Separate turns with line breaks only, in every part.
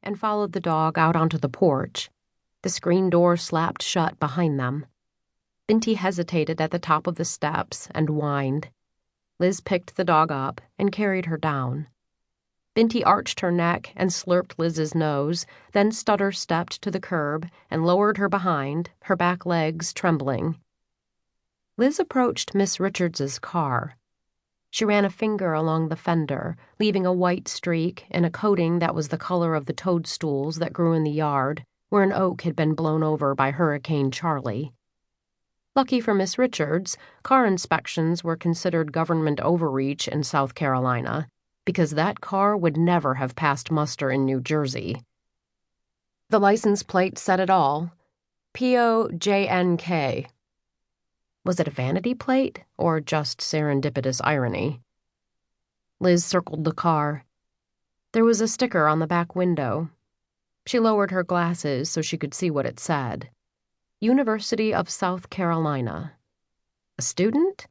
and followed the dog out onto the porch. The screen door slapped shut behind them. Binti hesitated at the top of the steps and whined. Liz picked the dog up and carried her down. Binti arched her neck and slurped Liz's nose, then stutter-stepped to the curb and lowered her behind, her back legs trembling. Liz approached Miss Richards's car. She ran a finger along the fender, leaving a white streak in a coating that was the color of the toadstools that grew in the yard, where an oak had been blown over by Hurricane Charlie. Lucky for Miss Richards, car inspections were considered government overreach in South Carolina, because that car would never have passed muster in New Jersey. The license plate said it all. POJNK. Was it a vanity plate, or just serendipitous irony? Liz circled the car. There was a sticker on the back window. She lowered her glasses so she could see what it said. University of South Carolina. A student?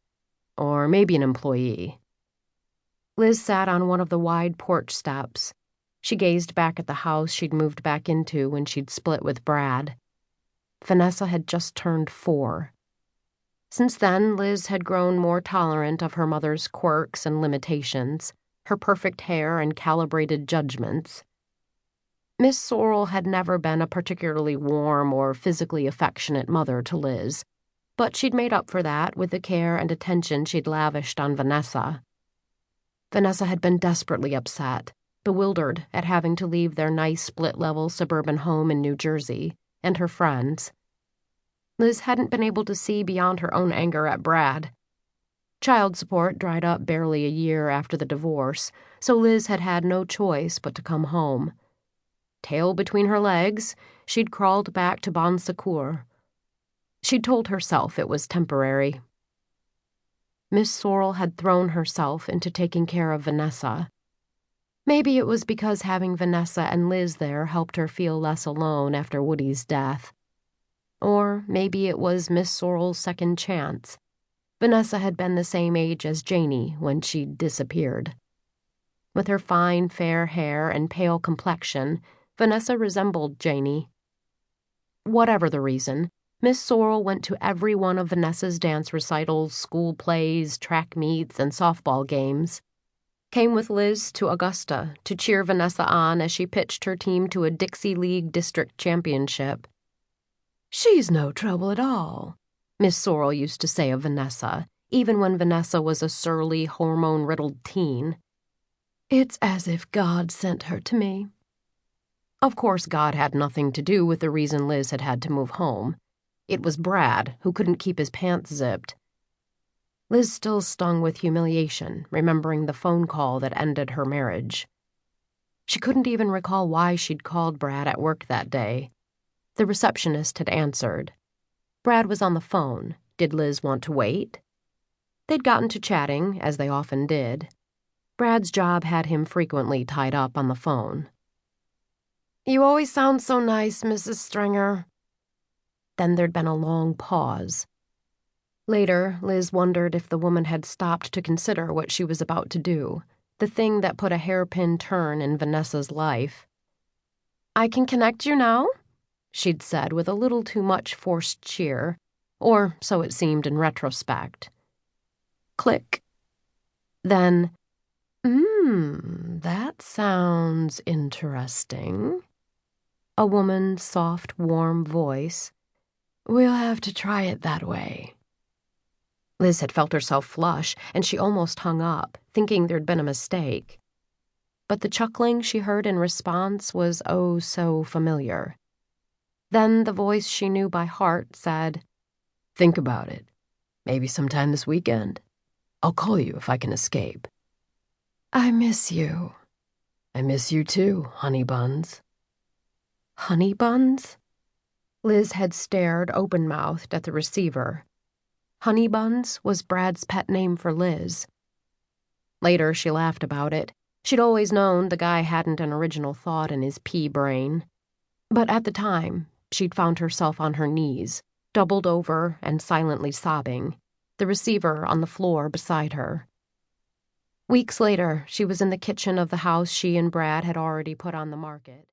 Or maybe an employee. Liz sat on one of the wide porch steps. She gazed back at the house she'd moved back into when she'd split with Brad. Vanessa had just turned 4. Since then, Liz had grown more tolerant of her mother's quirks and limitations, her perfect hair and calibrated judgments. Miss Sorrel had never been a particularly warm or physically affectionate mother to Liz, but she'd made up for that with the care and attention she'd lavished on Vanessa. Vanessa had been desperately upset, bewildered at having to leave their nice split-level suburban home in New Jersey, and her friends. Liz hadn't been able to see beyond her own anger at Brad. Child support dried up barely a year after the divorce, so Liz had had no choice but to come home. Tail between her legs, she'd crawled back to Bon Secours. She'd told herself it was temporary. Miss Sorrel had thrown herself into taking care of Vanessa. Maybe it was because having Vanessa and Liz there helped her feel less alone after Woody's death. Or maybe it was Miss Sorrel's second chance. Vanessa had been the same age as Janey when she'd disappeared. With her fine, fair hair and pale complexion, Vanessa resembled Janey. Whatever the reason, Miss Sorrel went to every one of Vanessa's dance recitals, school plays, track meets, and softball games. Came with Liz to Augusta to cheer Vanessa on as she pitched her team to a Dixie League district championship. "She's no trouble at all," Miss Sorrel used to say of Vanessa, even when Vanessa was a surly, hormone-riddled teen. "It's as if God sent her to me." Of course, God had nothing to do with the reason Liz had had to move home. It was Brad, who couldn't keep his pants zipped. Liz still stung with humiliation, remembering the phone call that ended her marriage. She couldn't even recall why she'd called Brad at work that day. The receptionist had answered. Brad was on the phone. Did Liz want to wait? They'd gotten to chatting, as they often did. Brad's job had him frequently tied up on the phone. "You always sound so nice, Mrs. Stringer." Then there'd been a long pause. Later, Liz wondered if the woman had stopped to consider what she was about to do, the thing that put a hairpin turn in Vanessa's life. "I can connect you now?" she'd said with a little too much forced cheer, or so it seemed in retrospect. Click. Then, that sounds interesting. A woman's soft, warm voice. "We'll have to try it that way." Liz had felt herself flush, and she almost hung up, thinking there'd been a mistake. But the chuckling she heard in response was oh so familiar. Then the voice she knew by heart said, "Think about it. Maybe sometime this weekend. I'll call you if I can escape." "I miss you." "I miss you too, honey buns." Honey buns? Liz had stared open-mouthed at the receiver. Honey Buns was Brad's pet name for Liz. Later, she laughed about it. She'd always known the guy hadn't an original thought in his pea brain. But at the time, she'd found herself on her knees, doubled over and silently sobbing, the receiver on the floor beside her. Weeks later, she was in the kitchen of the house she and Brad had already put on the market.